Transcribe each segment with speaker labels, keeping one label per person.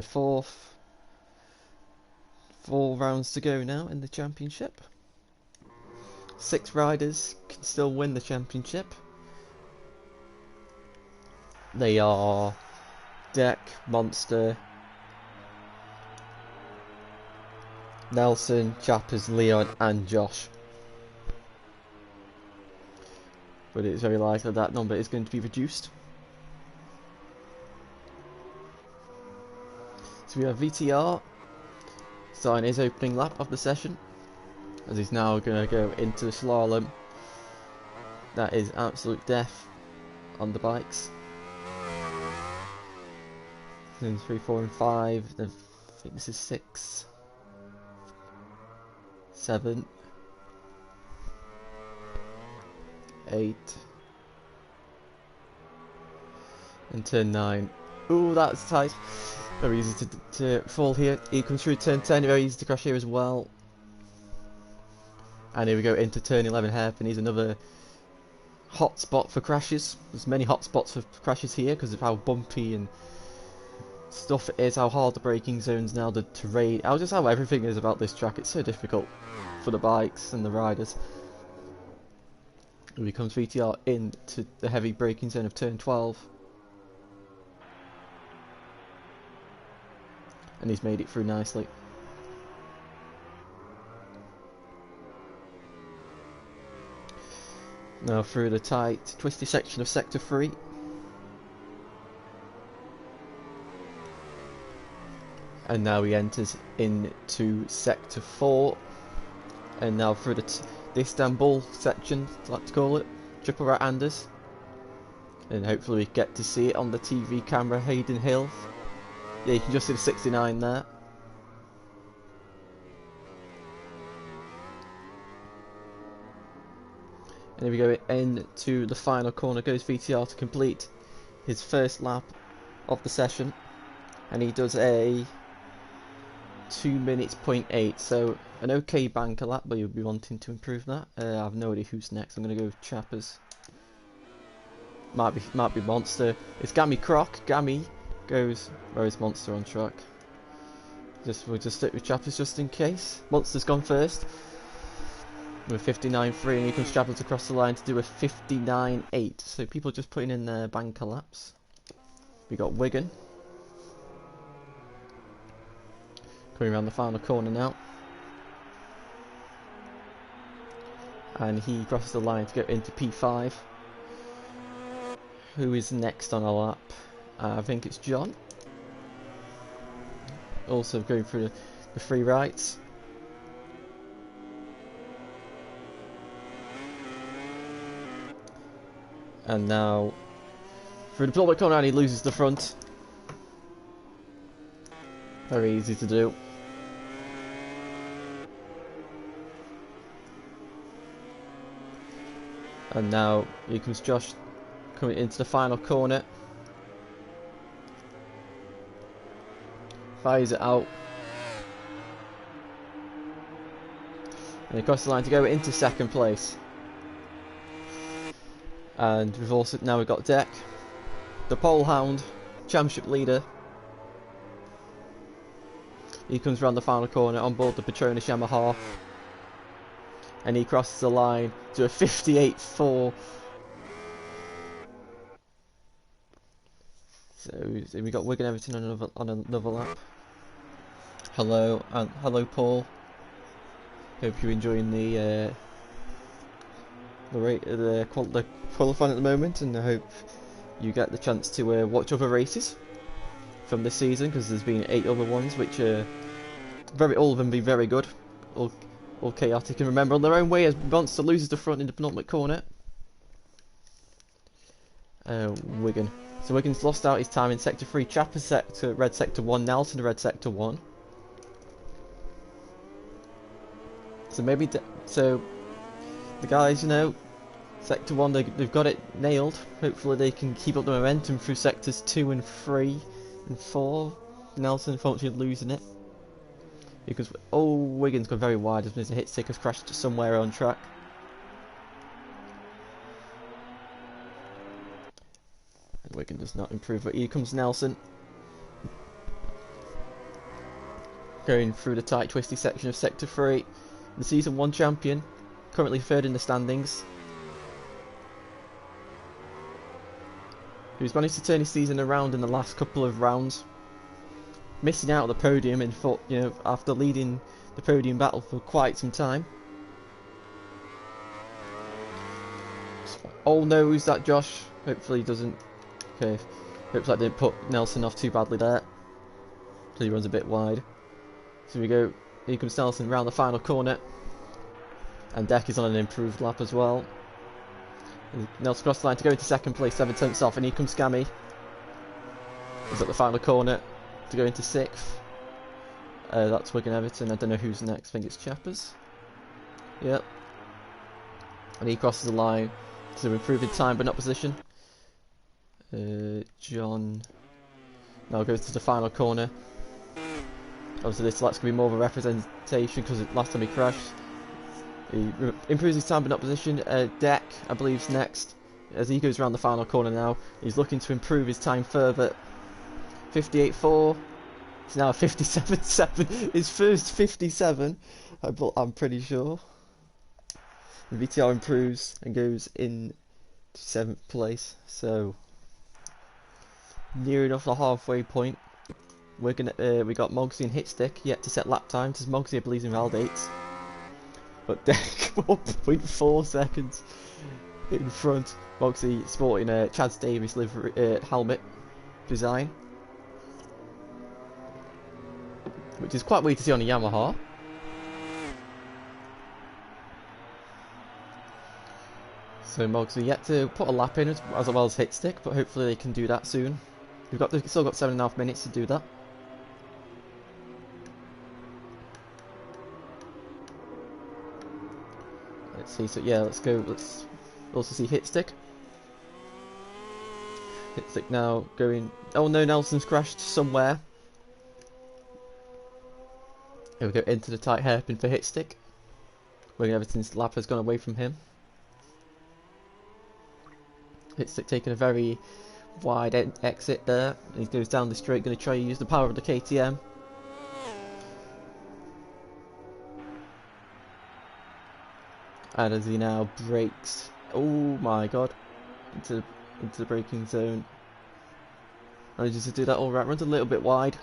Speaker 1: fourth. 4 rounds to go now in the championship. 6 riders can still win the championship. They are Deck, Monster, Nelson, Chappers, Leon and Josh. But it's very likely that number is going to be reduced. So we have VTR starting his opening lap of the session, as he's now going to go into the slalom. That is absolute death on the bikes. Then 3, 4 and 5, then I think this is 6, 7, 8, and turn 9. Ooh, that's tight. Very easy to fall here. He comes through turn 10, very easy to crash here as well. And here we go into turn 11 hairpin. He's another hot spot for crashes. There's many hot spots for crashes here because of how bumpy and stuff it is, how hard the braking zones now, the terrain, just how everything is about this track. It's so difficult for the bikes and the riders. Here comes VTR into the heavy braking zone of turn 12. And he's made it through nicely. Now through the tight, twisty section of sector 3. And now he enters into sector 4. And now through the Istanbul section, I like to call it, triple right-handers. And hopefully we get to see it on the TV camera, Hayden Hill. Yeah, you can just see the 69 there. And here we go into the final corner, goes VTR to complete his first lap of the session. And he does a 2 minutes 0.8, so an okay banker lap, but you'll be wanting to improve that. I have no idea who's next. I'm going to go with Chappers. Might be Monster. It's Gammy Croc. Gammy goes, where is Monster on track? We'll just stick with Chappers just in case. Monster's gone first with 59.3, and here comes Chappers across the line to do a 59.8. So people just putting in their banker laps. We got Wigan coming around the final corner now, and he crosses the line to go into P5. Who is next on a lap? I think it's John. Also going through the free rights. And now through the public corner, and he loses the front. Very easy to do. And now here comes Josh coming into the final corner. Fires it out. And he crosses the line to go into second place. And we've got Deck, the pole hound, championship leader. He comes around the final corner on board the Petronas Yamaha. And he crosses the line to a 58.4. So we got Wigan Everton on another lap. Hello, hello Paul. Hope you're enjoying the qualifying at the moment, and I hope you get the chance to watch other races from this season, because there's been 8 other ones which are all of them be very good, all chaotic, and remember on their own way, as Monster loses the front in the penultimate corner. Wigan. So Wigan's lost out his time in sector 3, Chapper red sector 1, Nelson red sector 1. So maybe the guys, you know, sector 1, they've got it nailed. Hopefully they can keep up the momentum through sectors 2 and 3 and 4. Nelson unfortunately losing it. Because, oh, Wigan's gone very wide as Mr. Hitstick has crashed somewhere on track. And Wigan does not improve, but here comes Nelson. going through the tight twisty section of Sector 3. The Season 1 champion, currently third in the standings, who's managed to turn his season around in the last couple of rounds, missing out on the podium and thought, you know, after leading the podium battle for quite some time. All knows that Josh hopefully doesn't. Okay, hopefully that didn't put Nelson off too badly there. So he runs a bit wide. So we go. Here comes Nelson round the final corner, and Deck is on an improved lap as well. And Nelson crossed the line to go into second place, 7/10 off, and here comes Scammy. He's at the final corner to go into 6th. That's Wigan Everton. I don't know who's next. I think it's Chappers. Yep. And he crosses the line to improve in time but not position. John now goes to the final corner. Obviously this lap's going to be more of a representation because last time he crashed. He improves his time but not position. Deck, I believe, is next. As he goes around the final corner now, he's looking to improve his time further. 58.4. It's now 57.7. His first 57, I'm pretty sure. The VTR improves and goes in to 7th place. So near enough the halfway point. We got Mogsy and Hitstick yet to set lap times, as Mogsy I believe in round 8. But Deck 1.4 seconds in front. Mogsy sporting a Chad Davis livery, helmet design, which is quite weird to see on a Yamaha. So Mogsy yet to put a lap in as well as Hitstick, but hopefully they can do that soon. They've still got 7.5 minutes to do that. Let's see. So yeah, let's go. Let's also see Hitstick. Hitstick now going. Oh no, Nelson's crashed somewhere. Here we go into the tight hairpin for Hitstick. Wigan Everton's lap has gone away from him. Hitstick taking a very wide exit there. He goes down the straight, going to try to use the power of the KTM. And as he now brakes, oh my god, into the braking zone. Manages to do that all right, runs a little bit wide.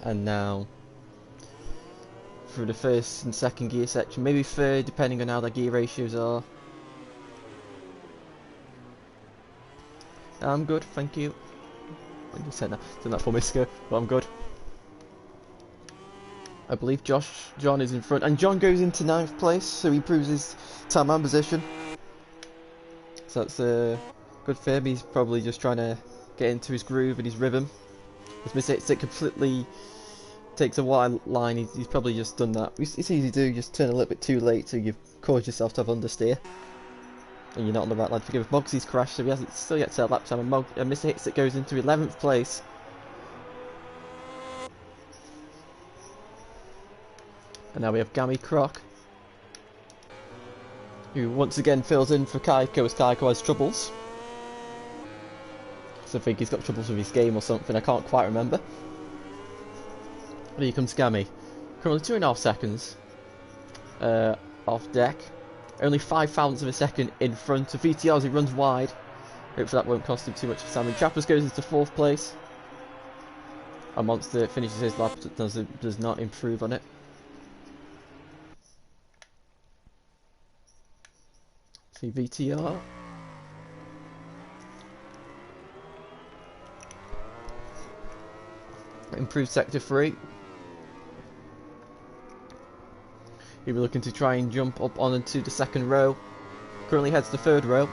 Speaker 1: And now through the first and second gear section, maybe third depending on how their gear ratios are. I'm good, thank you. I just said that 4 minutes ago, but I'm good. I believe John is in front, and John goes into 9th place, so he improves his time and position. So that's good for him. He's probably just trying to get into his groove and his rhythm. As mistakes it completely takes a wide line, he's probably just done that. It's easy to do, just turn a little bit too late, so you've caused yourself to have understeer. And you're not on the right line to forgive. Mogsy's crashed, so he hasn't still yet set a lap time, and Mr. Hitstick goes into 11th place. And now we have Gammy Croc, who once again fills in for Kaiko as Kaiko has troubles. So I think he's got troubles with his game or something, I can't quite remember. And here comes Gammy. Currently 2.5 seconds off Deck. Only 5 thousandths of a second in front of VTR as he runs wide. Hopefully that won't cost him too much time. And Chappers goes into 4th place. A Monster finishes his lap, but does not improve on it. See VTR. Improved sector 3. He'll be looking to try and jump up onto the 2nd row. Currently heads to 3rd row.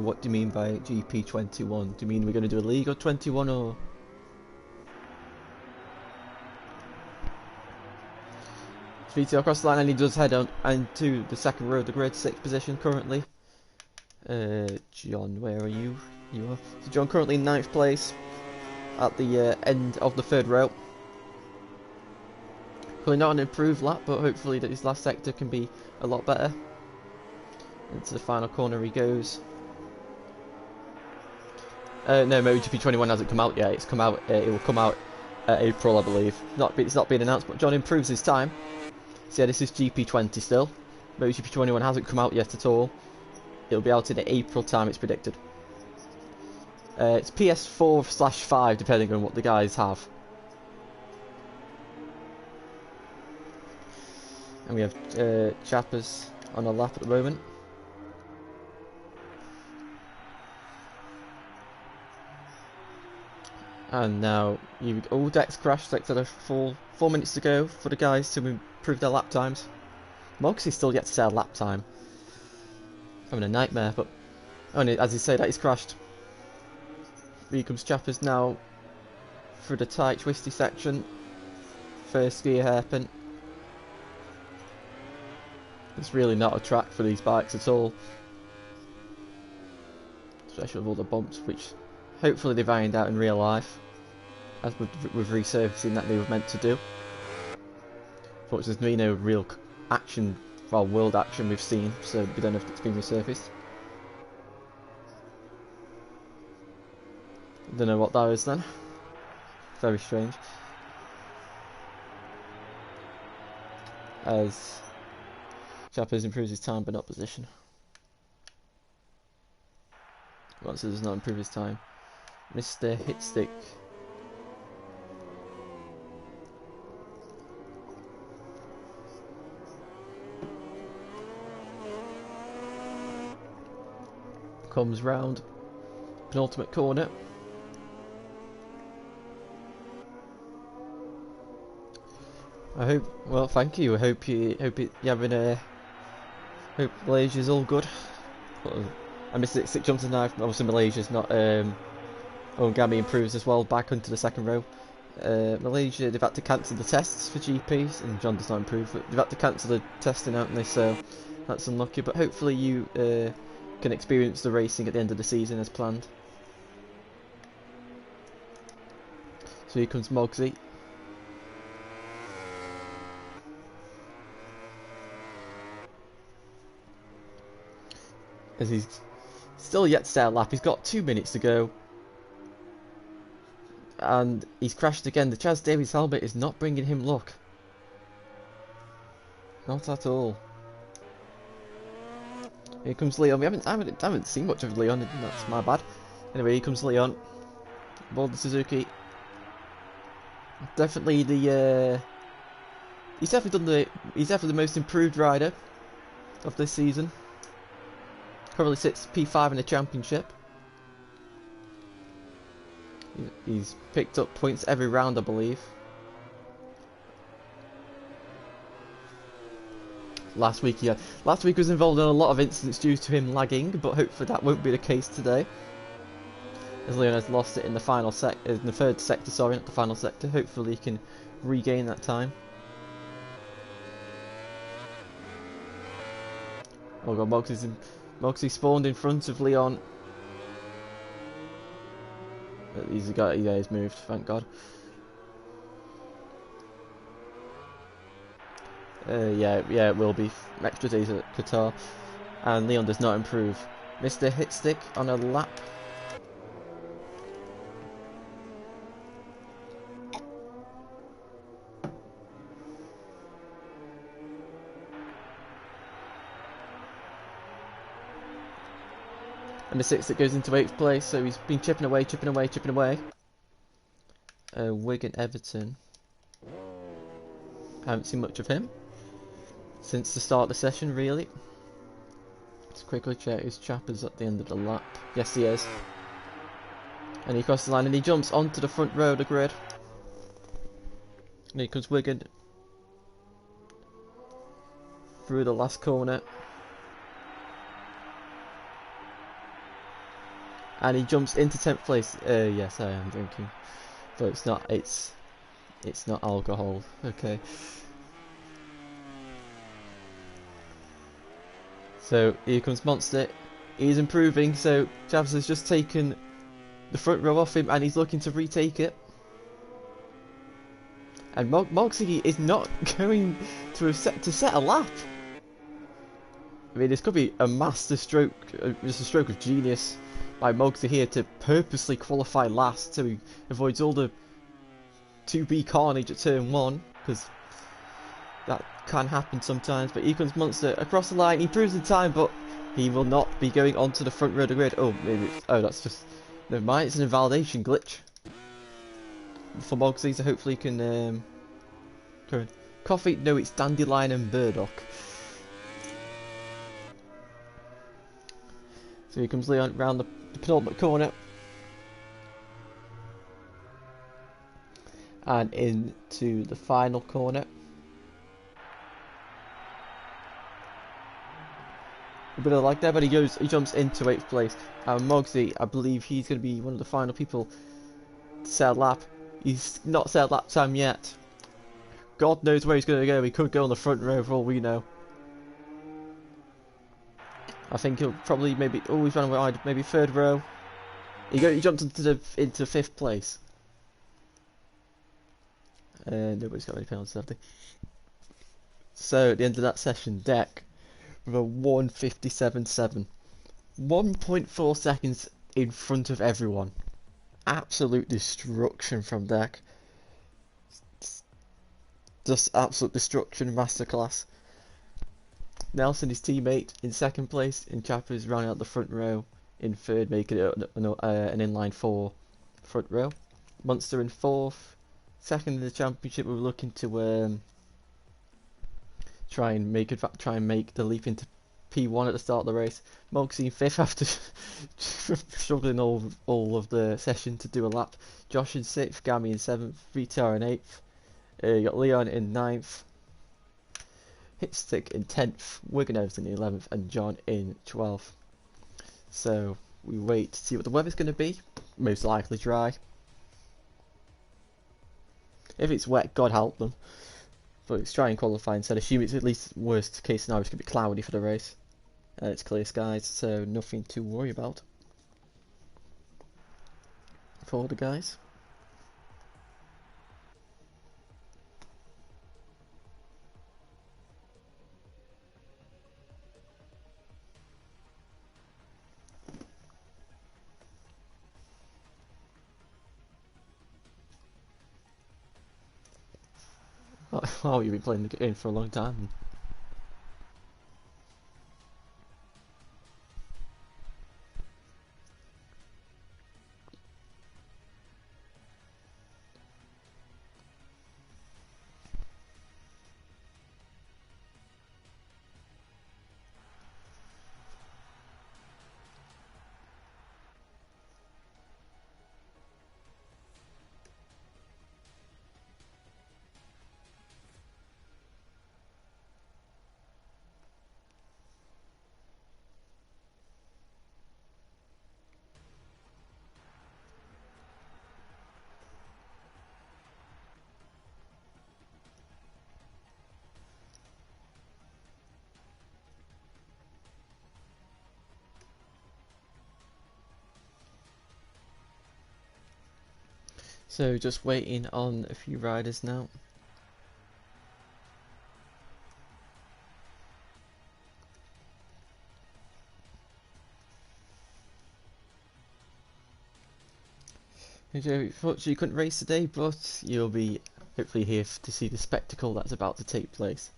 Speaker 1: What do you mean by GP21? Do you mean we're going to do a league or 21 or? VTR across the line, and he does head on into the 2nd row, the grid 6th position currently. John, where are you? You are. So John currently in 9th place at the end of the 3rd row. Probably not an improved lap, but hopefully that his last sector can be a lot better. Into the final corner he goes. No, MotoGP 21 hasn't come out yet. It's come out. It will come out April, I believe. It's not been announced, but John improves his time. So yeah, this is GP20 still. MotoGP 21 hasn't come out yet at all. It'll be out in April time, it's predicted. It's PS4/5, depending on what the guys have. And we have Chappers on a lap at the moment. And now, all decks crashed, like there are 4 minutes to go for the guys to improve their lap times. Moxie's still yet to set a lap time. Having a nightmare, but only as you say that he's crashed. Here comes Chappers now through the tight, twisty section. First gear hairpin. It's really not a track for these bikes at all. Especially with all the bumps, which hopefully they've ironed out in real life, as with resurfacing that they were meant to do. But there's been no real action, well, world action we've seen, so we don't know if it's been resurfaced. Don't know what that is then. Very strange. As Chappers improves his time but not position. Once it does not improve his time. Mr. Hitstick. Comes round. Penultimate corner. I hope, well, thank you. I hope you're having a, hope Malaysia's all good. I missed it, 6 jumps a knife. Obviously Malaysia's not, Ongami improves as well, back onto the second row. Malaysia, they've had to cancel the tests for GPs, and John does not improve, but they've had to cancel the testing, haven't they, so that's unlucky, but hopefully you can experience the racing at the end of the season as planned. So here comes Mogsy. As he's still yet to set a lap, he's got 2 minutes to go. And he's crashed again. The Chaz Davies helmet is not bringing him luck. Not at all. Here comes Leon. I haven't seen much of Leon, that's my bad. Anyway, here comes Leon. Boulder Suzuki. Definitely the he's definitely the most improved rider of this season. Currently sits P5 in the championship. He's picked up points every round, I believe. Last week was involved in a lot of incidents due to him lagging, but hopefully that won't be the case today. As Leon has lost it in the final in the third sector, sorry, not the final sector. Hopefully he can regain that time. Oh god, Moxie spawned in front of Leon. He's moved, thank god. Yeah, it will be extra days at Qatar. And Leon does not improve. Mr. Hitstick on a lap. And the 6 that goes into 8th place, so he's been chipping away. Wigan Everton. I haven't seen much of him since the start of the session, really. Let's quickly check his Chappers at the end of the lap. Yes, he is. And he crosses the line and he jumps onto the front row of the grid. And here comes Wigan through the last corner. And he jumps into 10th place. Yes, I am drinking, but it's not alcohol. Okay. So here comes Monster. He's improving. So Javs has just taken the front row off him, and he's looking to retake it. And Mogsy is not going to set a lap. I mean, this could be a master stroke, just a stroke of genius by Mogsy here to purposely qualify last so he avoids all the 2B carnage at turn 1, because that can happen sometimes. But here comes Monster across the line, he proves in time, but he will not be going onto the front row of the grid. Oh, maybe oh, that's just, never mind, it's an invalidation glitch for Mogsy, so hopefully he can go in. Coffee, no, it's Dandelion and Burdock. So here comes Leon round the penultimate corner. And into the final corner. A bit of lag there, but he jumps into 8th place. And Mogsy, I believe he's going to be one of the final people to set a lap. He's not set a lap time yet. God knows where he's going to go. He could go on the front row for all we know. I think he'll probably maybe, oh, he's running wide, maybe 3rd row. He jumped into 5th place. Nobody's got any penalties, have they? So at the end of that session, Deck with a 1:57.7, 1.4 seconds in front of everyone. Absolute destruction from Deck. Just absolute destruction, masterclass. Nelson, his teammate, in 2nd place, and Chappers rounding out the front row in 3rd, making it an inline 4 front row. Monster in 4th, 2nd in the championship. We were looking to try and make the leap into P1 at the start of the race. Mogsy in 5th after struggling all of the session to do a lap. Josh in 6th, Gammy in 7th, VTR in 8th. You got Leon in 9th. Hitstick in 10th, Wigan Everton in 11th, and John in 12th. So we wait to see what the weather's going to be. Most likely dry. If it's wet, God help them. But let's try and qualify instead. Assume it's at least worst case scenario, it's going to be cloudy for the race. It's clear skies, so nothing to worry about for the guys. Oh, you've been playing the game for a long time. So just waiting on a few riders now. Unfortunately you couldn't race today, but you'll be hopefully here to see the spectacle that's about to take place.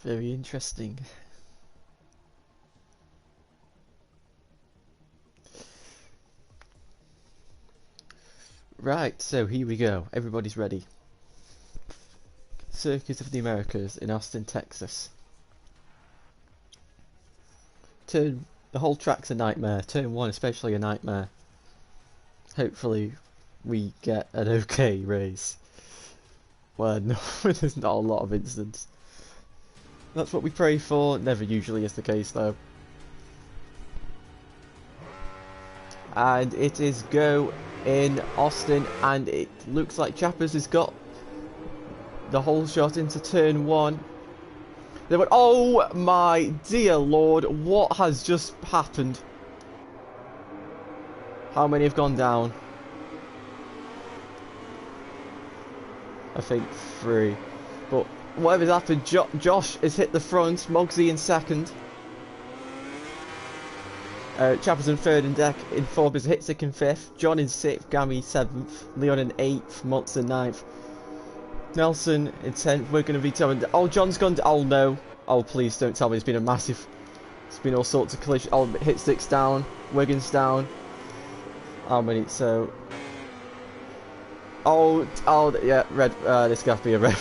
Speaker 1: Very interesting. Right, so here we go. Everybody's ready. Circuit of the Americas in Austin, Texas. The whole track's a nightmare. Turn 1 especially a nightmare. Hopefully we get an okay race. Well, no, there's not a lot of incidents. That's what we pray for. Never usually is the case though. And it is go in Austin, and it looks like Chappers has got the whole shot into turn 1. They went, oh my dear lord, what has just happened? How many have gone down? I think 3. But whatever's happened, Josh has hit the front, Mogsy in 2nd. Chappers in 3rd and Deck in 4th, is Hitzik in 5th, John in 6th, Gammy 7th, Leon in 8th, Monster 9th, Nelson in 10th, we're going to be telling... Oh, John's gone... Oh, no. Oh, please don't tell me it's been a massive... It's been all sorts of collision. Oh, Hitzick's down, Wiggins down. How many? So... Oh, yeah, red. This got to be a red.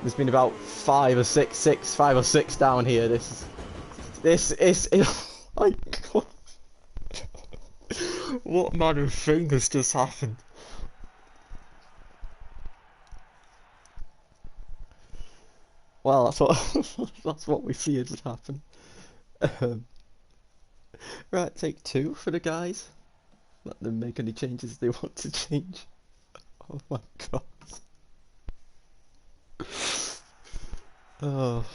Speaker 1: There's been about 5 or 6 down here. This is... Oh my god. What manner of thing has just happened? Well, that's what we feared would happen. Right, take 2 for the guys. Let them make any changes they want to change. Oh my god. Oh.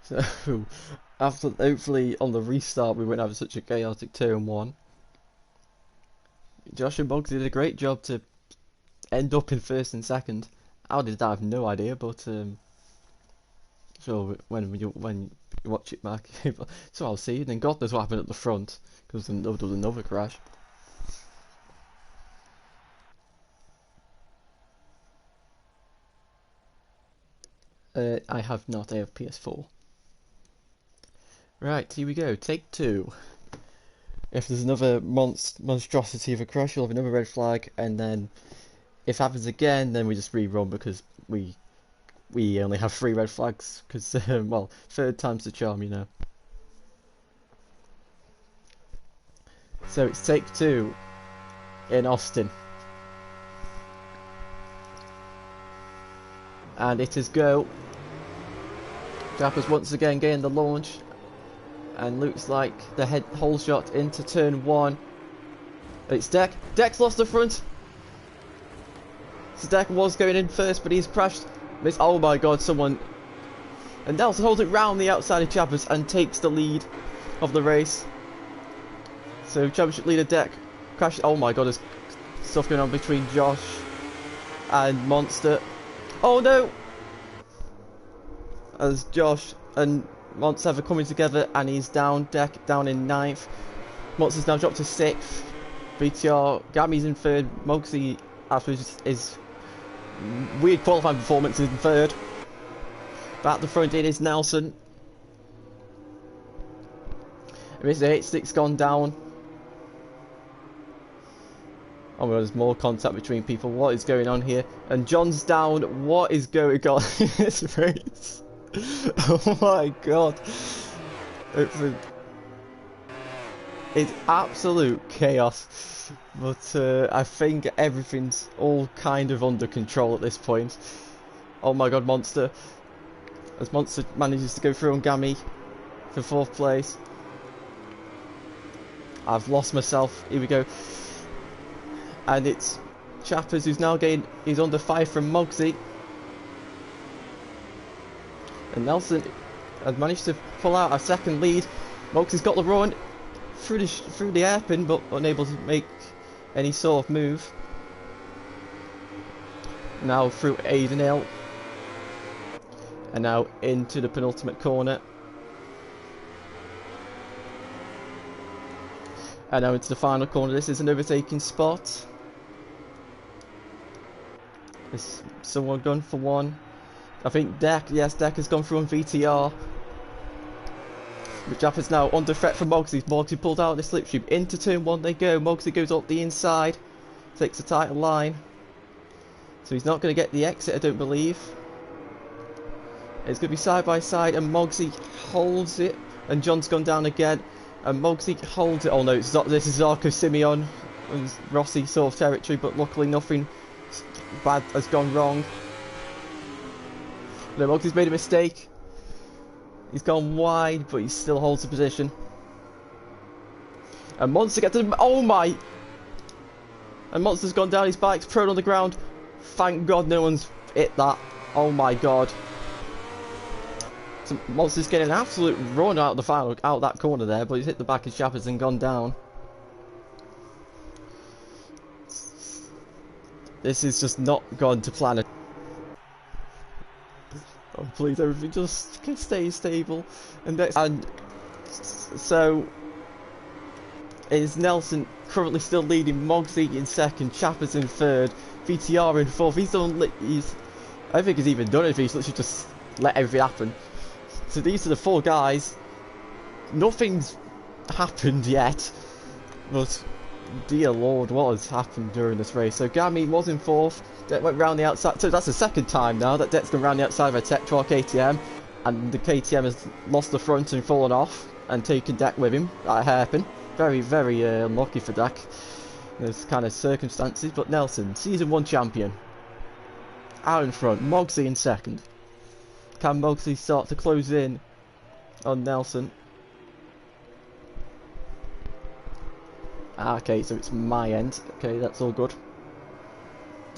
Speaker 1: So, after hopefully on the restart we won't have such a chaotic turn 1. Josh and Boggs did a great job to end up in 1st and 2nd. How did that? I have no idea, but sure when you watch it back, so I'll see. Then God knows what happened at the front because there was another crash. I have not. I have PS4. Right, here we go. Take 2. If there's another monstrosity of a crash, you'll have another red flag, and then if it happens again, then we just rerun because we only have 3 red flags. Because well, 3rd time's the charm, you know. So it's take 2 in Austin, and it is go. Jappers once again getting the launch. And looks like the whole shot into turn 1. It's Deck. Deck's lost the front. So Deck was going in first, but he's crashed. Oh my god, someone. And Nelson holds it round the outside of Chappers and takes the lead of the race. So championship leader Deck crashed. Oh my god, there's stuff going on between Josh and Monster. Oh no! As Josh and Monster are coming together, and he's down. Deck down in 9th. Monster's now dropped to 6th. BTR, Gammy's in 3rd. Mogsy afterwards is weird qualifying performance in 3rd. But at the front it is Nelson. Mr. Hitzick's gone down. Oh my god, there's more contact between people. What is going on here? And John's down. What is going on in this race? Oh my god. It's absolute chaos. But I think everything's all kind of under control at this point. Oh my god, Monster. As Monster manages to go through on Gammy for 4th place. I've lost myself. Here we go. And it's Chappers who's now getting... He's under 5 from Mogsy. And Nelson has managed to pull out a 2nd lead. Mogsy's got the run through the hairpin, but unable to make any sort of move. Now through Aidenale. And now into the penultimate corner. And now into the final corner. This is an overtaking spot. Is someone gone for one? I think Deck, yes, Deck has gone through on VTR. But Japp is now under threat from Mogsy. Mogsy pulled out the slipstream. Into turn 1 they go. Mogsy goes up the inside. Takes a tighter line. So he's not going to get the exit, I don't believe. It's going to be side by side, and Mogsy holds it. and John's gone down again, and Mogsy holds it. Oh no, this is Zarco Simeon and Rossi sort of territory, but luckily nothing bad has gone wrong. No, Mogsy's made a mistake. He's gone wide, but he still holds the position. And Monster gets to oh my! And Monster's gone down, his bike's prone on the ground. Thank God no one's hit that. Oh my God. So Monster's getting an absolute run out of the final, out that corner there, but he's hit the back of Chappers and gone down. This is just not gone to plan. Oh please, everything just can stay stable. And so is Nelson currently still leading, Mogsy in second, Chappers in third, VTR in fourth. I think he's even done it. He's literally just let everything happen. So these are the four guys. Nothing's happened yet, but dear Lord, what has happened during this race? So Gami was in fourth. Deck went round the outside. So that's the second time now that Deck's gone round the outside of a Tech 12 KTM, and the KTM has lost the front and fallen off and taken Deck with him at a hairpin. Very, very unlucky for Deck. There's kind of circumstances, but Nelson, season 1 champion, out in front. Mogsy in second. Can Mogsy start to close in on Nelson? Okay, so it's my end. Okay, that's all good.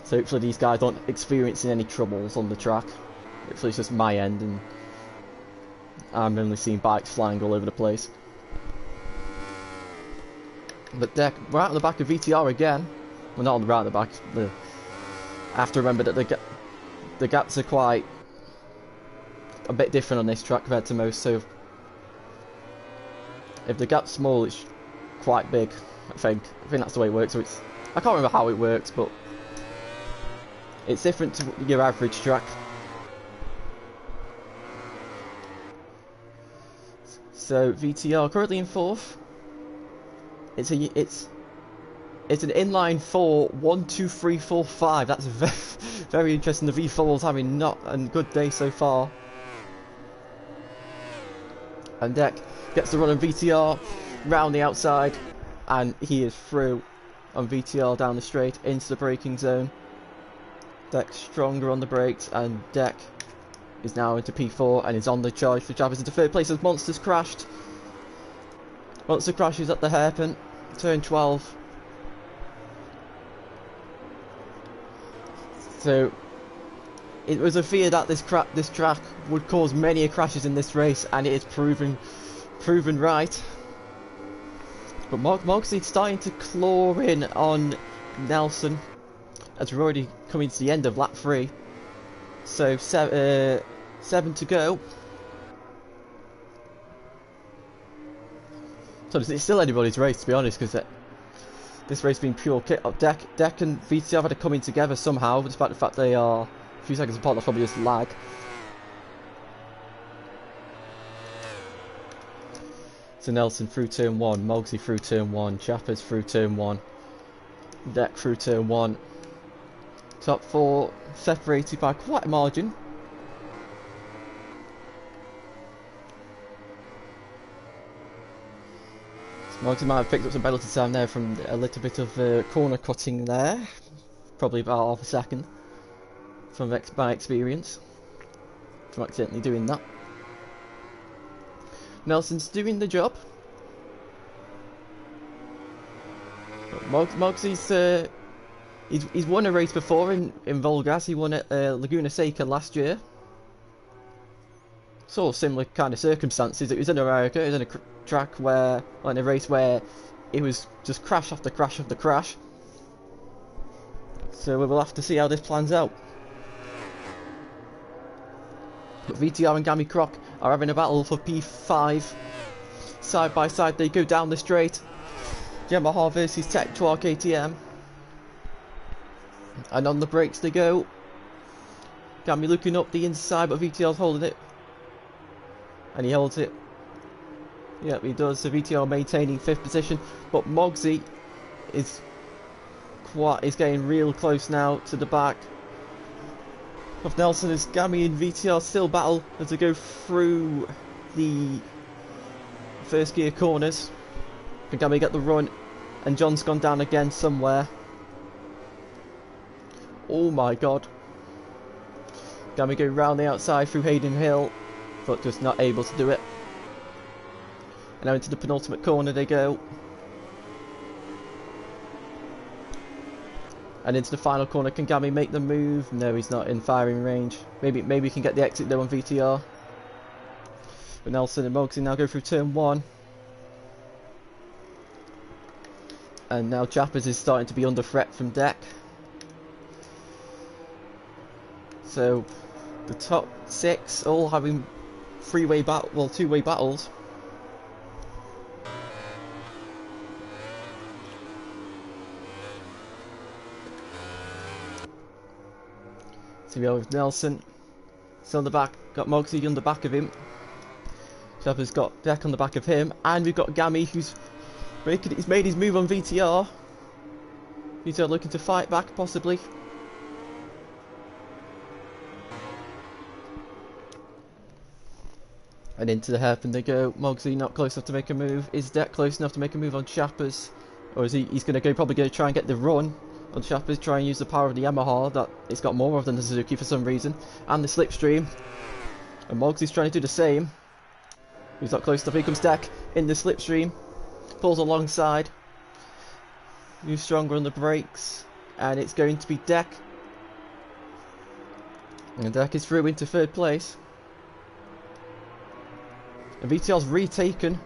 Speaker 1: So hopefully these guys aren't experiencing any troubles on the track. Hopefully it's just my end and I'm only seeing bikes flying all over the place. But Deck, right at the back of VTR again. Well, not on the right at the back. I have to remember that the gaps are quite a bit different on this track compared to most. So if the gap's small, it's quite big. I think that's the way it works. So I can't remember how it works, but it's different to your average track. So VTR currently in fourth. It's an inline 4, 1, 2, 3, 4, 5. That's very, very interesting. The V4's having not a good day so far. And Deck gets the run on VTR round the outside, and he is through on VTR down the straight into the braking zone. Deck stronger on the brakes, and Deck is now into P4 and is on the charge for Chappers into third place as Monster's crashed. Monster crashes at the hairpin, turn 12. So it was a fear that this track would cause many crashes in this race, and it is proven right. But Mogsy's starting to claw in on Nelson as we're already coming to the end of lap 3. So 7 to go. So it's still anybody's race, to be honest, because this race being pure kit up. Deck and VTR have had to come in together somehow, despite the fact they are a few seconds apart. That's probably just lag. So Nelson through turn 1, Mogsy through turn 1, Chappers through turn 1, Deck through turn 1. Top 4 separated by quite a margin. Mogsy might have picked up some penalty time there from a little bit of corner cutting there. Probably about half a second from my experience from accidentally doing that. Nelson's doing the job. Mogsy's he's won a race before in VollGazz. He won at Laguna Seca last year. Sort of similar kind of circumstances. It was in America. It was in a track where, in a race where it was just crash after crash after crash. So we will have to see how this plans out. But VTR and Gami Croc are having a battle for P5. Side by side they go down the straight. Yamaha versus Tech 12 KTM. And on the brakes they go. Gami looking up the inside, but VTR's holding it. And he holds it. Yep, he does. So VTR maintaining 5th position, but Mogsy is getting real close now to the back of Nelson as Gami and VTR still battle as they go through the first gear corners. Can we get the run? And John's gone down again somewhere. Oh my god. Can we go round the outside through Hayden Hill, but just not able to do it. And now into the penultimate corner they go. And into the final corner, can Gami make the move? No, he's not in firing range. Maybe he can get the exit though on VTR. But Nelson and Mogsy now go through turn 1. And now Chappers is starting to be under threat from Deck. So the top 6 all having two-way battles. So we are with Nelson, still on the back, got Mogsy on the back of him. Chappers got Deck on the back of him, and we've got Gami who's made his move on VTR. VTR looking to fight back possibly. And into the hairpin they go. Mogsy not close enough to make a move. Is Deck close enough to make a move on Chappers? Or is he's going to probably try and get the run on Chappers, try and use the power of the Yamaha that it's got more of than the Suzuki for some reason, and the slipstream. And Mogsy's trying to do the same. He's not close enough. Here comes Deck in the slipstream, pulls alongside, moves stronger on the brakes, and it's going to be Deck. And Deck is through into 3rd place. And VTR's retaken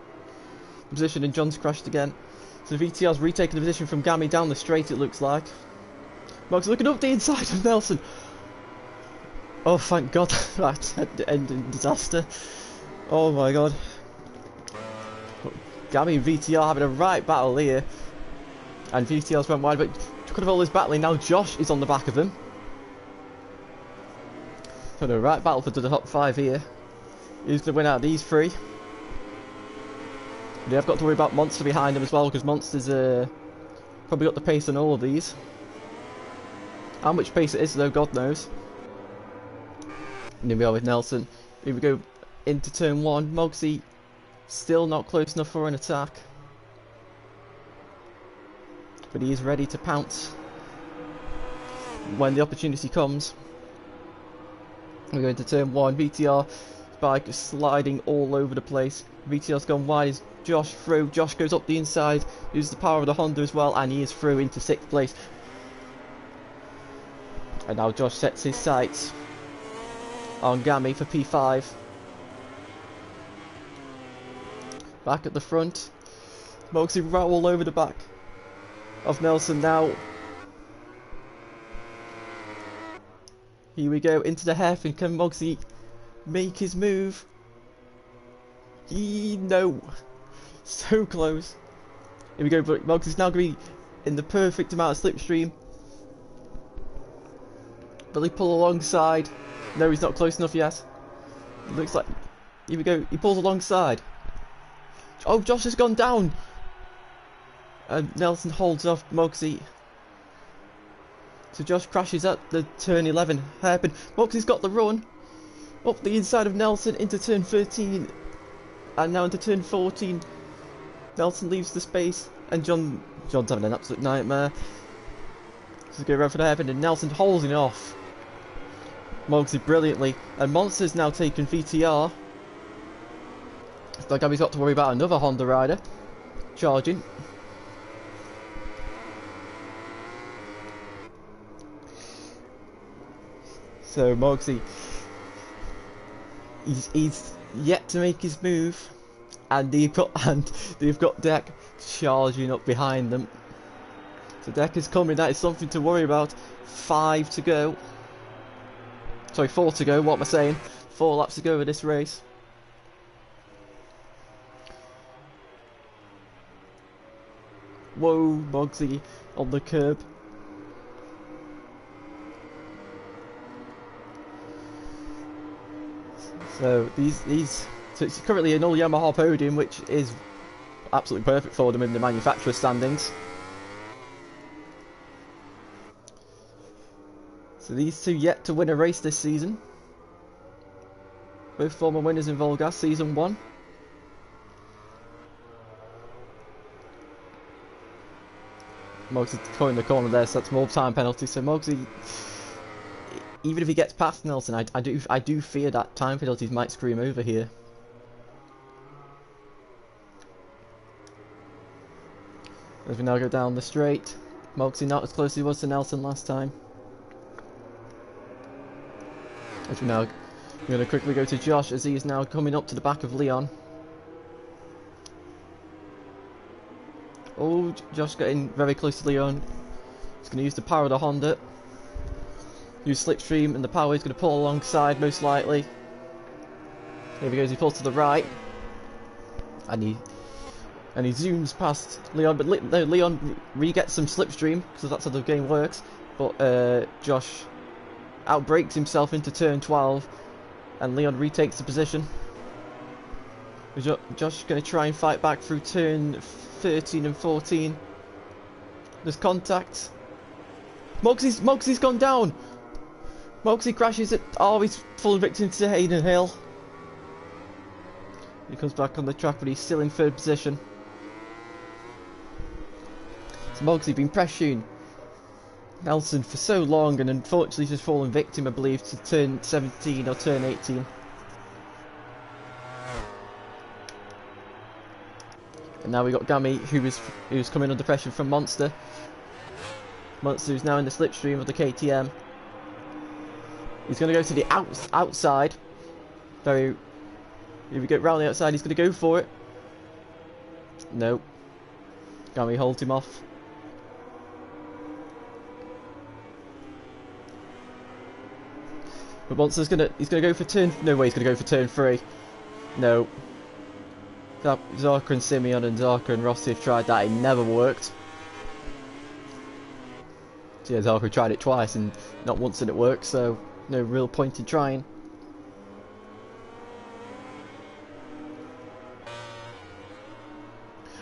Speaker 1: position, and John's crashed again. So VTR's retaken the position from Gami down the straight, it looks like. Mog's looking up the inside of Nelson. Oh, thank God. That ended in disaster. Oh my God. Gami and VTR having a right battle here. And VTR's went wide, but could have all this battling. Now Josh is on the back of them. So a right battle for the top 5 here. Who's going to win out of these 3? They have got to worry about Monster behind them as well, because Monster's probably got the pace on all of these. How much pace it is though, God knows. And here we are with Nelson. Here we go into turn 1. Mogsy still not close enough for an attack. But he is ready to pounce when the opportunity comes. We go into turn 1. VTR bike is sliding all over the place. VTR's gone wide. Is Josh through? Josh goes up the inside, uses the power of the Honda as well, and he is through into 6th place. And now Josh sets his sights on Gami for P5. Back at the front. Mogsy right all over the back of Nelson now. Here we go into the hairpin. Can Mogsy make his move? No. So close. Here we go, but Mogsy's now going to be in the perfect amount of slipstream. Will he pull alongside? No, he's not close enough yet. It looks like... Here we go, he pulls alongside. Oh, Josh has gone down! And Nelson holds off Mogsy. So Josh crashes at the turn 11 hairpin. Mogsy's got the run. Up the inside of Nelson into turn 13. And now into turn 14. Nelson leaves the space, and John's having an absolute nightmare. So go around for the hairpin, and Nelson holds it off Mogsy brilliantly, and Monster's now taken VTR. It's like Gabby's got to worry about another Honda rider charging. So Mogsy, he's yet to make his move. And they've got Deck charging up behind them. So Deck is coming, that is something to worry about. 5 to go. Sorry, 4 to go, what am I saying? 4 laps to go with this race. Whoa, Mogsy on the curb. So so it's currently an all Yamaha podium, which is absolutely perfect for them in the manufacturer's standings. So these two yet to win a race this season. Both former winners in VollGazz season 1. Moxley caught in the corner there, so that's more time penalty. So Moxley, even if he gets past Nelson, I do fear that time penalties might screw him over here. As we now go down the straight, Moxley not as close as he was to Nelson last time. As we now, we're going to quickly go to Josh as he is now coming up to the back of Leon. Oh, Josh getting very close to Leon. He's going to use the power of the Honda. Use slipstream and the power he's going to pull alongside most likely. Here he goes, he pulls to the right. And he zooms past Leon, but Leon re-gets some slipstream, because that's how the game works. But Josh outbrakes himself into turn 12, and Leon retakes the position. Josh is going to try and fight back through turn 13 and 14. There's contact. Moxley's gone down! Moxley crashes at... Oh, he's fallen victim to Hayden Hill. He comes back on the track, but he's still in third position. So Moxley been pressuring Nelson for so long, and unfortunately just fallen victim, I believe, to turn 17 or turn 18. And now we got Gami, who's coming under pressure from Monster. Monster is now in the slipstream of the KTM. He's going to go to the outside. Here we go, round the outside, he's going to go for it. No. Gami holds him off. But Monster's he's going to go for turn... No way he's going to go for turn 3. No. Zarka and Simeon and Zarka and Rossi have tried that, it never worked. So yeah, Zarka tried it twice and not once did it work, so no real point in trying.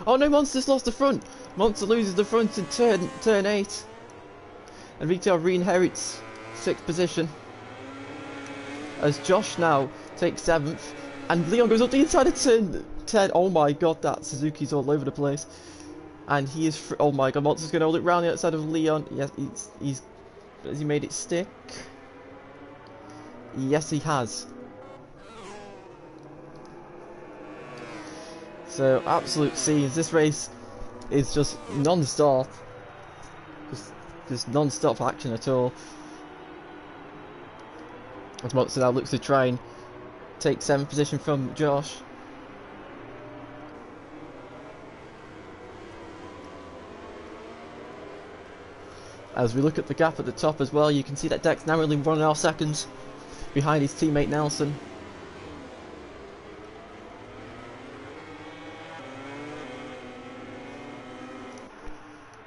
Speaker 1: Oh no, Monster's lost the front! Monster loses the front in turn 8. And VTR re-inherits 6th position. As Josh now takes 7th. And Leon goes up the inside of turn 10. Oh my god, that Suzuki's all over the place. And he is... Oh my god, Monster's going to hold it round the outside of Leon. Yes, has he made it stick? Yes, he has. So, absolute scenes. This race is just non-stop. Just non-stop action at all. As Monster now looks to try and take 7th position from Josh. As we look at the gap at the top as well, you can see that Deck's now only 1.5 seconds behind his teammate Nelson.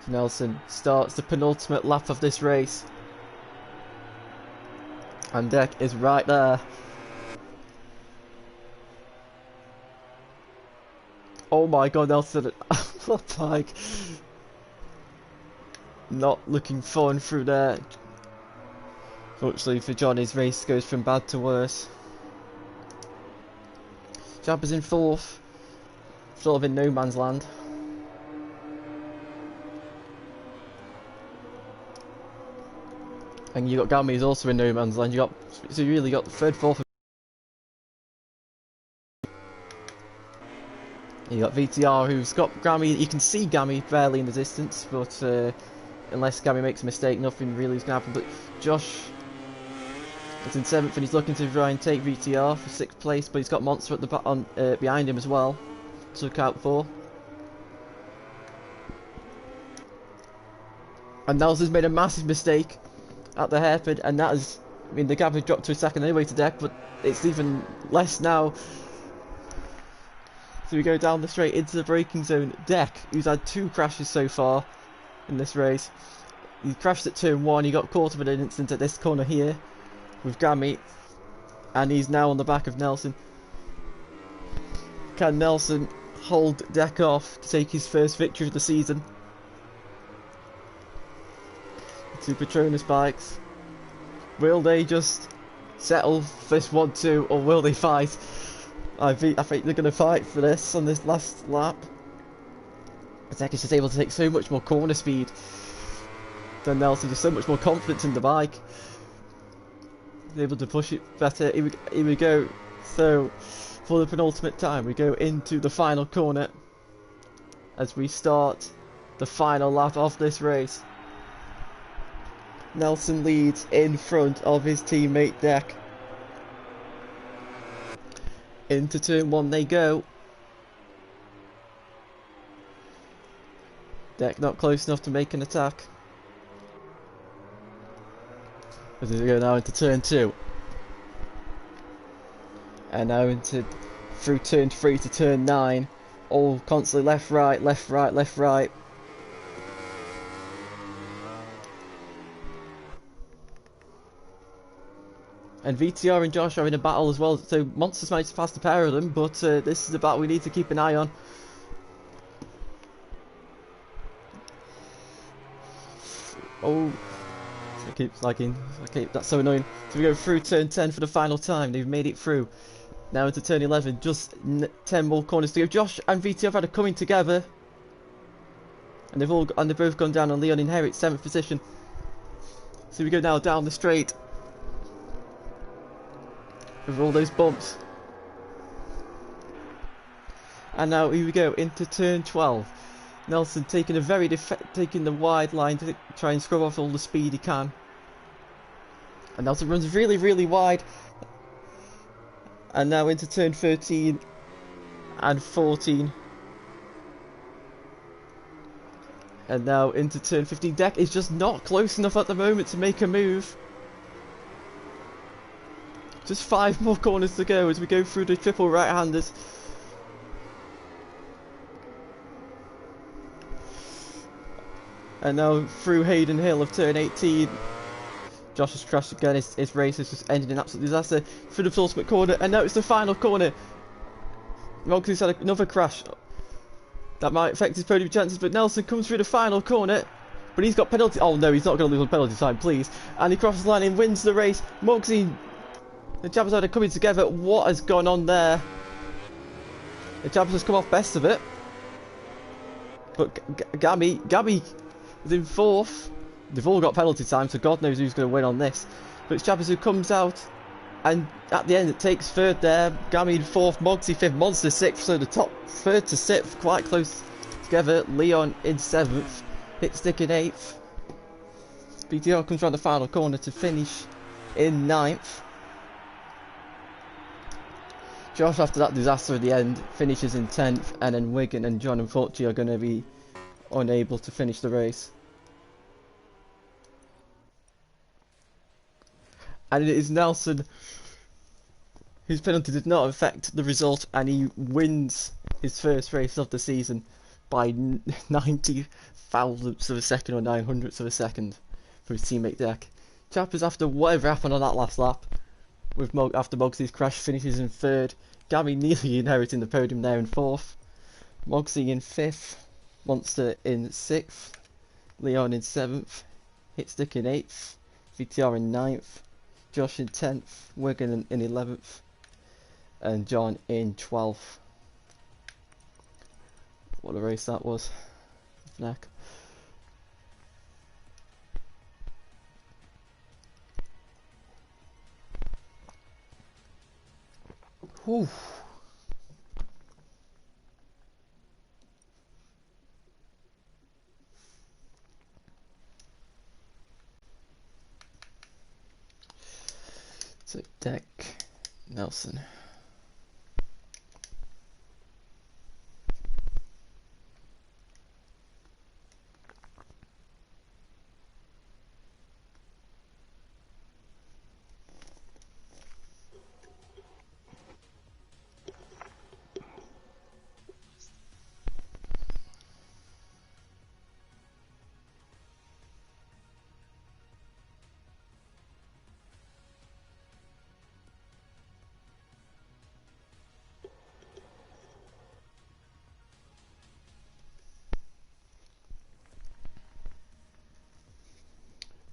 Speaker 1: Nelson starts the penultimate lap of this race. And Deck is right there. Oh my god, Nelson, what bike. Not looking fun through there. Fortunately for John, his race goes from bad to worse. Jabba's in 4th, sort of in no man's land. And you got Gami, also in no man's land. So you really got the 3rd, 4th. You got VTR, who's got Gami. You can see Gami barely in the distance, but unless Gami makes a mistake, nothing really is going to happen. But Josh is in 7th, and he's looking to try and take VTR for 6th place, but he's got Monster at the behind him as well to look out for. And Nelson's made a massive mistake at the hairpin, and that is, I mean, the gap has dropped to a second anyway to Deck, but it's even less now. So we go down the straight into the braking zone. Deck, who's had 2 crashes so far in this race. He crashed at turn 1, he got caught up in an incident at this corner here with Gami, and he's now on the back of Nelson. Can Nelson hold Deck off to take his first victory of the season? 2 Patronus bikes. Will they just settle this 1-2, or will they fight? I think they're going to fight for this on this last lap. Betek is just able to take so much more corner speed than Nelson, just so much more confidence in the bike. He's able to push it better. Here we go. So, for the penultimate time, we go into the final corner as we start the final lap of this race. Nelson leads in front of his teammate Dek. Into turn 1 they go. Dek not close enough to make an attack. As we go now into turn 2. And now through turn 3 to turn 9. All constantly left, right, left, right, left, right. And VTR and Josh are in a battle as well, so Monsters managed to pass the pair of them, but this is a battle we need to keep an eye on. Oh, I keep lagging. Okay, that's so annoying. So we go through turn 10 for the final time. They've made it through. Now into turn 11, just 10 more corners to go. Josh and VTR had a coming together, and they've both gone down, and Leon inherits 7th position. So we go now down the straight with all those bumps. And now here we go into turn 12. Nelson taking the wide line to try and scrub off all the speed he can. And Nelson runs really, really wide. And now into turn 13 and 14. And now into turn 15. Dek is just not close enough at the moment to make a move. Just 5 more corners to go as we go through the triple right-handers. And now through Hayden Hill of turn 18. Josh has crashed again, his race has just ended in absolute disaster. Through the ultimate corner, and now it's the final corner. Moxley's had another crash. That might affect his podium chances, but Nelson comes through the final corner. But he's got penalty. Oh no, he's not going to lose on penalty time, please. And he crosses the line and wins the race. Moxley and Jabbers are coming together. What has gone on there? The Jabbers has come off best of it. But Gabby is in 4th. They've all got penalty time, so God knows who's going to win on this. But it's Jabbers who comes out, and at the end it takes 3rd there. Gammy in 4th, Mogsy 5th, Monster 6th, so the top 3rd to 6th, quite close together. Leon in 7th, Hitstick in 8th. BTR comes around the final corner to finish in 9th. Josh, after that disaster at the end, finishes in 10th, and then Wigan and John and Forti are going to be unable to finish the race. And it is Nelson whose penalty did not affect the result, and he wins his first race of the season by 90 thousandths of a second or 900ths of a second for his teammate Dek. Chappers, after whatever happened on that last lap, after Mogsley's crash, finishes in 3rd. Gabby nearly inheriting the podium there in 4th. Mogsy in 5th. Monster in 6th. Leon in 7th. Hitstick in 8th. VTR in 9th. Josh in 10th, Wigan in 11th, and John in 12th. What a race that was. Neck. Whew. So Dek, Nelson.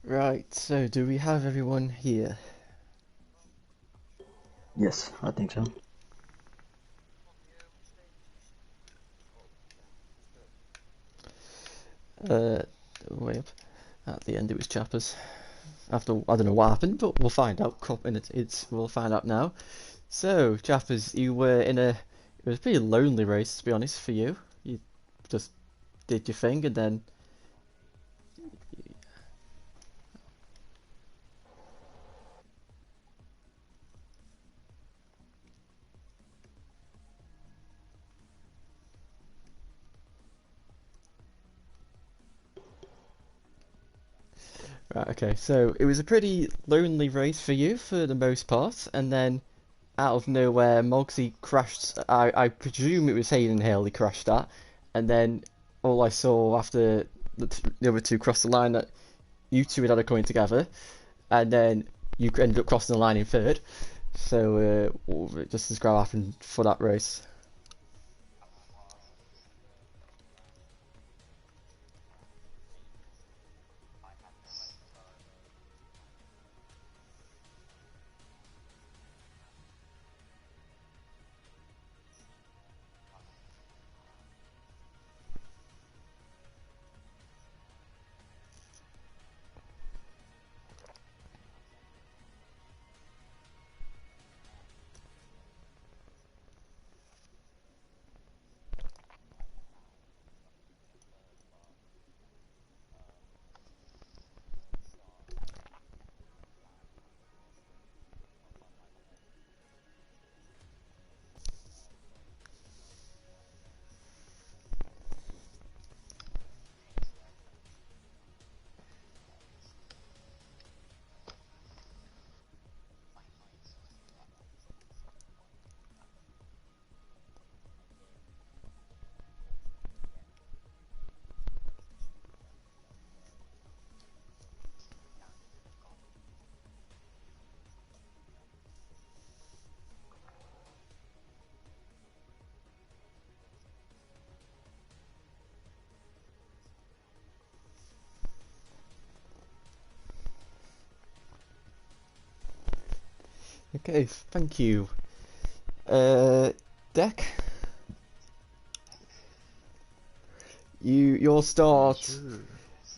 Speaker 1: Right, so do we have everyone here?
Speaker 2: Yes, I think so.
Speaker 1: Way up at the end it was Chappers. After I don't know what happened, but we'll find out. We'll find out now. So Chappers, you were in a it was a pretty lonely race to be honest for you. You just did your thing and then. Right, okay, so it was a pretty lonely race for you for the most part, and then out of nowhere, Mogsy crashed. I presume it was Hayden Hale he crashed at, and then all I saw after the other two crossed the line that you two had a coin together, and then you ended up crossing the line in third. So just describe what happened for that race. Okay, thank you. Deck, your start.
Speaker 2: Sure.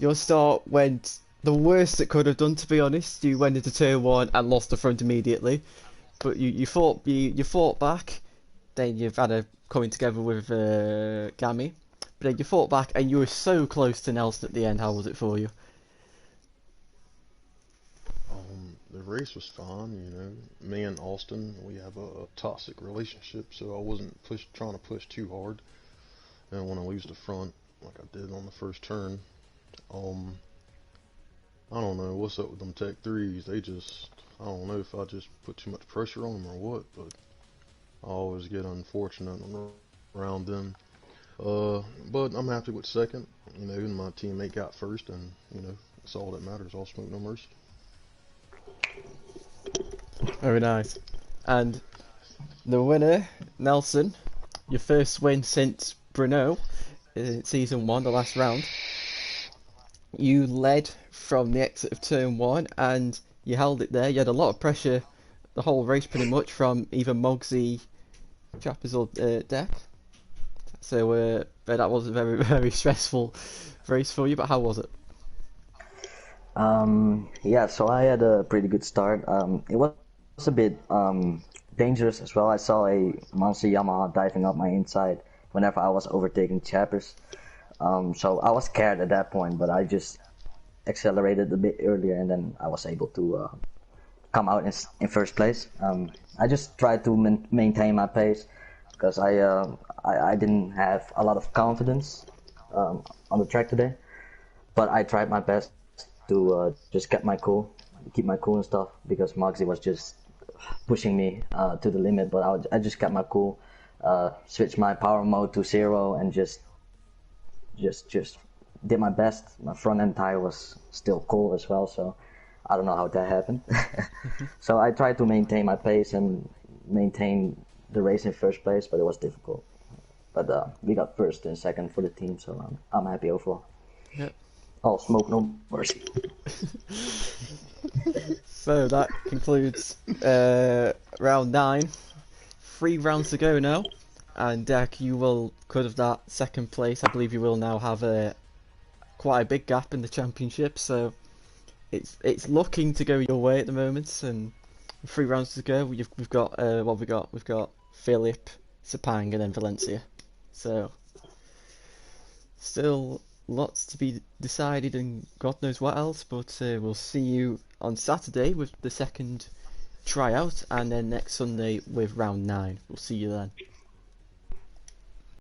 Speaker 1: Your start went the worst it could have done, to be honest. You went into turn one and lost the front immediately, but you fought back. Then you've had a coming together with Gammy, but then you fought back and you were so close to Nelson at the end. How was it for you?
Speaker 2: The race was fine, you know. Me and Austin, we have a toxic relationship, so I wasn't trying to push too hard. And when I lose the front, like I did on the first turn, um, I don't know what's up with them Tech threes. I don't know if I just put too much pressure on them or what, but I always get unfortunate around them. But I'm happy with second, you know, and my teammate got first, and you know, that's all that matters. All smoke, no mercy.
Speaker 1: Very nice. And the winner, Nelson, your first win since Brno, season one, the last round. You led from the exit of turn one and you held it there. You had a lot of pressure the whole race pretty much from either Mogsy, Chappers or Deck. So but that was a very, very stressful race for you, but how was it?
Speaker 3: Yeah, so I had a pretty good start. It was a bit dangerous as well. I saw a monster Yamaha diving up my inside whenever I was overtaking Chappers. So I was scared at that point, but I just accelerated a bit earlier and then I was able to come out in first place. I just tried to maintain my pace because I didn't have a lot of confidence on the track today, but I tried my best to just keep my cool and stuff because Moxie was just pushing me to the limit. But I just kept my cool, switched my power mode to 0, and just did my best. My front end tire was still cold as well, so I don't know how that happened. So I tried to maintain my pace and maintain the race in first place, but it was difficult. But we got first and second for the team, so I'm happy overall.
Speaker 1: Yep.
Speaker 3: All smoke, no mercy.
Speaker 1: So that concludes round 9. 3 rounds to go now, and Deck, you will, because of that second place, I believe you will now have quite a big gap in the championship, so it's looking to go your way at the moment. And 3 rounds to go. We've got we've got Philip, Sepang, and then Valencia. So still lots to be decided, and God knows what else. But we'll see you on Saturday with the second tryout, and then next Sunday with round 9. We'll see you then.